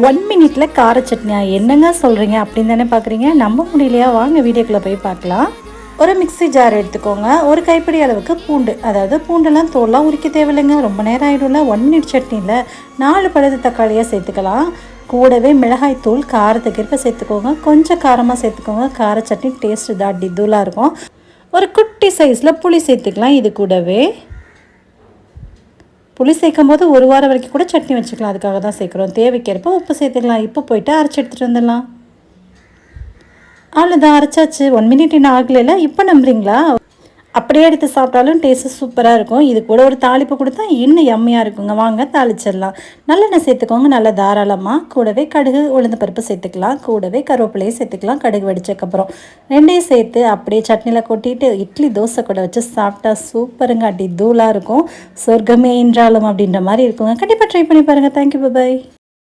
1 மினிட்ல கார சட்னியா என்னங்க சொல்கிறீங்க அப்படின்னு தானே பார்க்குறீங்க. நம்ப முடியலையா? வாங்க வீடியோக்குள்ளே போய் பார்க்கலாம். ஒரு மிக்ஸி ஜார் எடுத்துக்கோங்க. ஒரு கைப்பிடி அளவுக்கு பூண்டு, அதாவது பூண்டெல்லாம் தோல்லாம் உரிக்க தேவையில்லைங்க. ரொம்ப நேரம் ஆகிடும்ல. 1 மினிட் சட்னியில் 4 பழுத்த தக்காளியாக சேர்த்துக்கலாம். கூடவே மிளகாய் தூள் காரத்துக்கு இருக்க சேர்த்துக்கோங்க. கொஞ்சம் காரமாக சேர்த்துக்கோங்க. கார சட்னி டேஸ்ட்டு தான் அடி தூளாக இருக்கும். ஒரு குட்டி சைஸில் புளி சேர்த்துக்கலாம். இது கூடவே புளி சேர்க்கும் போது 1 வாரம் வரைக்கும் கூட சட்னி வச்சுக்கலாம். அதுக்காக தான் சேர்க்குறோம். தேவைக்கேற்ப உப்பு சேர்த்துக்கலாம். இப்போ போய்ட்டு அரைச்சி எடுத்துகிட்டு வந்துடலாம். அவ்வளோதான், அரைச்சாச்சு. 1 மினிட் இன்னும் ஆகலைல்ல. இப்போ நம்புறீங்களா? அப்படியே எடுத்து சாப்பிட்டாலும் டேஸ்ட்டு சூப்பராக இருக்கும். இது கூட ஒரு தாளிப்பு கொடுத்தா இன்னும் எம்மையாக இருக்குங்க. வாங்க தாளிச்சிடலாம். நல்லெண்ணெய் சேர்த்துக்கோங்க, நல்லா தாராளமாக. கூடவே கடுகு உளுந்து பருப்பு சேர்த்துக்கலாம். கூடவே கருவேப்பிலையும் சேர்த்துக்கலாம். கடுகு வெடிச்சக்கப்புறம் 2யும் சேர்த்து அப்படியே சட்னியில் கொட்டிட்டு இட்லி தோசை கூட வச்சு சாப்பிட்டா சூப்பருங்க. அடி தூளாக இருக்கும். சொர்க்கமே என்றாலும் அப்படின்ற மாதிரி இருக்குங்க. கண்டிப்பாக ட்ரை பண்ணி பாருங்கள். தேங்க்யூ, பாய்.